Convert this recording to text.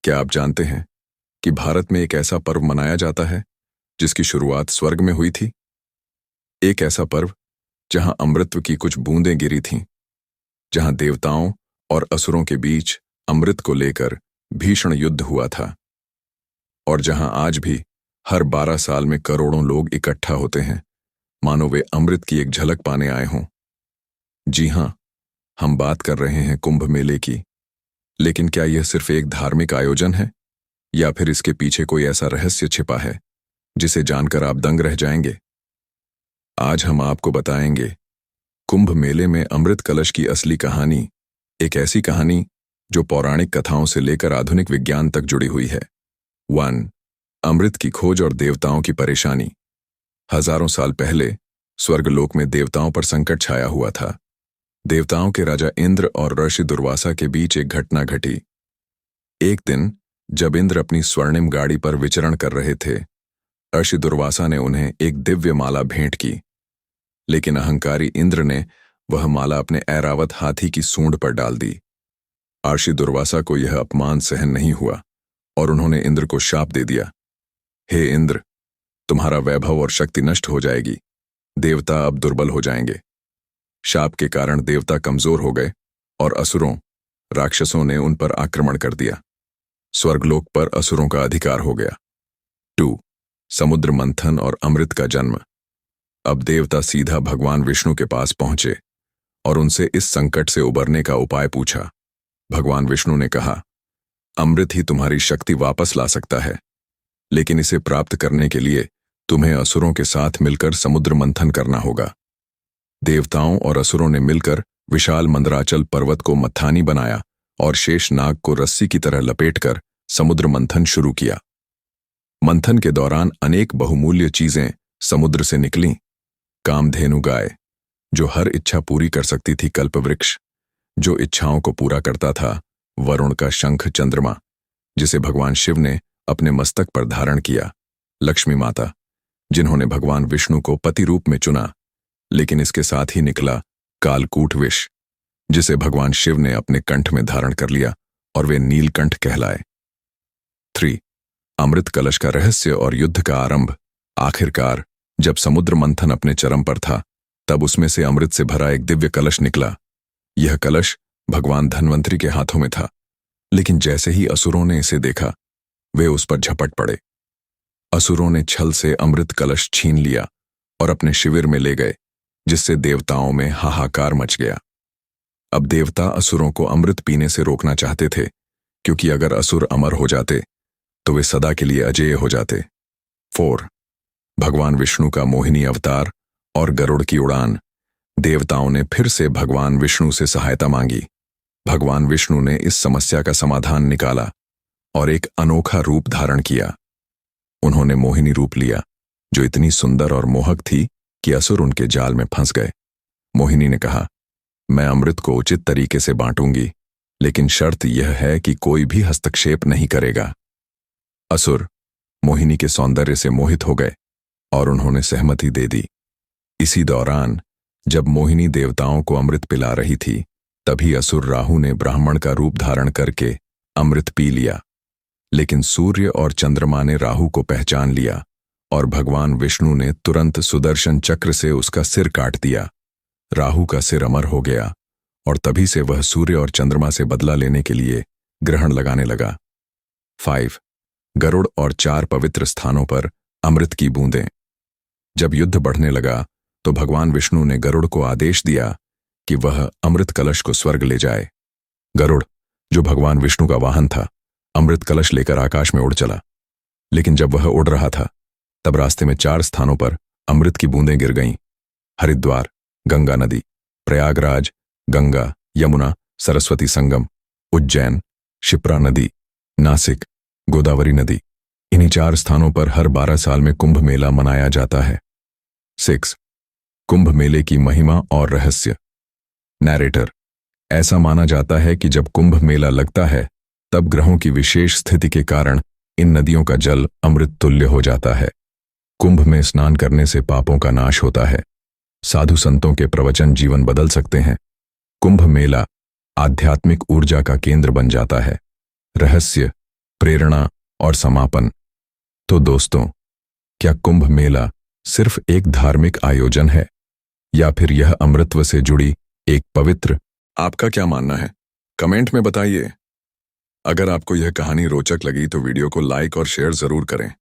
क्या आप जानते हैं कि भारत में एक ऐसा पर्व मनाया जाता है जिसकी शुरुआत स्वर्ग में हुई थी? एक ऐसा पर्व जहां अमृत की कुछ बूंदें गिरी थीं, जहां देवताओं और असुरों के बीच अमृत को लेकर भीषण युद्ध हुआ था, और जहां आज भी हर 12 साल में करोड़ों लोग इकट्ठा होते हैं, मानो वे अमृत की एक झलक पाने आए हों। जी हां, हम बात कर रहे हैं कुंभ मेले की। लेकिन क्या यह सिर्फ एक धार्मिक आयोजन है, या फिर इसके पीछे कोई ऐसा रहस्य छिपा है जिसे जानकर आप दंग रह जाएंगे? आज हम आपको बताएंगे कुंभ मेले में अमृत कलश की असली कहानी, एक ऐसी कहानी जो पौराणिक कथाओं से लेकर आधुनिक विज्ञान तक जुड़ी हुई है। 1. अमृत की खोज और देवताओं की परेशानी। हजारों साल पहले स्वर्गलोक में देवताओं पर संकट छाया हुआ था। देवताओं के राजा इंद्र और ऋषि दुर्वासा के बीच एक घटना घटी। एक दिन जब इंद्र अपनी स्वर्णिम गाड़ी पर विचरण कर रहे थे, ऋषि दुर्वासा ने उन्हें एक दिव्य माला भेंट की। लेकिन अहंकारी इंद्र ने वह माला अपने ऐरावत हाथी की सूंड पर डाल दी। ऋषि दुर्वासा को यह अपमान सहन नहीं हुआ और उन्होंने इंद्र को शाप दे दिया, हे इंद्र, तुम्हारा वैभव और शक्ति नष्ट हो जाएगी, देवता अब दुर्बल हो जाएंगे। शाप के कारण देवता कमजोर हो गए और असुरों, राक्षसों ने उन पर आक्रमण कर दिया। स्वर्गलोक पर असुरों का अधिकार हो गया। 2. समुद्र मंथन और अमृत का जन्म। अब देवता सीधा भगवान विष्णु के पास पहुंचे और उनसे इस संकट से उबरने का उपाय पूछा। भगवान विष्णु ने कहा, अमृत ही तुम्हारी शक्ति वापस ला सकता है, लेकिन इसे प्राप्त करने के लिए तुम्हें असुरों के साथ मिलकर समुद्र मंथन करना होगा। देवताओं और असुरों ने मिलकर विशाल मंदराचल पर्वत को मथानी बनाया और शेष नाग को रस्सी की तरह लपेटकर समुद्र मंथन शुरू किया। मंथन के दौरान अनेक बहुमूल्य चीजें समुद्र से निकलीं। कामधेनु गाय, जो हर इच्छा पूरी कर सकती थी, कल्पवृक्ष, जो इच्छाओं को पूरा करता था, वरुण का शंख चंद्रमा, जिसे भगवान शिव ने अपने मस्तक पर धारण किया, लक्ष्मी माता, जिन्होंने भगवान विष्णु को पति रूप में चुना, लेकिन इसके साथ ही निकला कालकूट विष, जिसे भगवान शिव ने अपने कंठ में धारण कर लिया और वे नीलकंठ कहलाए। 3. अमृत कलश का रहस्य और युद्ध का आरंभ। आखिरकार जब समुद्र मंथन अपने चरम पर था, तब उसमें से अमृत से भरा एक दिव्य कलश निकला। यह कलश भगवान धन्वंतरी के हाथों में था, लेकिन जैसे ही असुरों ने इसे देखा, वे उस पर झपट पड़े। असुरों ने छल से अमृत कलश छीन लिया और अपने शिविर में ले गए, जिससे देवताओं में हाहाकार मच गया। अब देवता असुरों को अमृत पीने से रोकना चाहते थे, क्योंकि अगर असुर अमर हो जाते तो वे सदा के लिए अजेय हो जाते। 4. भगवान विष्णु का मोहिनी अवतार और गरुड़ की उड़ान। देवताओं ने फिर से भगवान विष्णु से सहायता मांगी। भगवान विष्णु ने इस समस्या का समाधान निकाला और एक अनोखा रूप धारण किया। उन्होंने मोहिनी रूप लिया, जो इतनी सुंदर और मोहक थी कि असुर उनके जाल में फंस गए। मोहिनी ने कहा, मैं अमृत को उचित तरीके से बांटूंगी, लेकिन शर्त यह है कि कोई भी हस्तक्षेप नहीं करेगा। असुर मोहिनी के सौंदर्य से मोहित हो गए और उन्होंने सहमति दे दी। इसी दौरान जब मोहिनी देवताओं को अमृत पिला रही थी, तभी असुर राहु ने ब्राह्मण का रूप धारण करके अमृत पी लिया। लेकिन सूर्य और चंद्रमा ने राहु को पहचान लिया और भगवान विष्णु ने तुरंत सुदर्शन चक्र से उसका सिर काट दिया। राहु का सिर अमर हो गया और तभी से वह सूर्य और चंद्रमा से बदला लेने के लिए ग्रहण लगाने लगा। 5. गरुड़ और 4 पवित्र स्थानों पर अमृत की बूंदें। जब युद्ध बढ़ने लगा तो भगवान विष्णु ने गरुड़ को आदेश दिया कि वह अमृत कलश को स्वर्ग ले जाए। गरुड़, जो भगवान विष्णु का वाहन था, अमृत कलश लेकर आकाश में उड़ चला। लेकिन जब वह उड़ रहा था, तब रास्ते में 4 स्थानों पर अमृत की बूंदें गिर गईं। हरिद्वार, गंगा नदी, प्रयागराज, गंगा यमुना सरस्वती संगम, उज्जैन, शिप्रा नदी, नासिक, गोदावरी नदी। इन्हीं 4 स्थानों पर हर 12 साल में कुंभ मेला मनाया जाता है। 6. कुंभ मेले की महिमा और रहस्य। नैरेटर, ऐसा माना जाता है कि जब कुंभ मेला लगता है, तब ग्रहों की विशेष स्थिति के कारण इन नदियों का जल अमृत तुल्य हो जाता है। कुंभ में स्नान करने से पापों का नाश होता है। साधु संतों के प्रवचन जीवन बदल सकते हैं। कुंभ मेला आध्यात्मिक ऊर्जा का केंद्र बन जाता है। रहस्य, प्रेरणा और समापन। तो दोस्तों, क्या कुंभ मेला सिर्फ एक धार्मिक आयोजन है या फिर यह अमृतत्व से जुड़ी एक पवित्र? आपका क्या मानना है? कमेंट में बताइए। अगर आपको यह कहानी रोचक लगी तो वीडियो को लाइक और शेयर जरूर करें।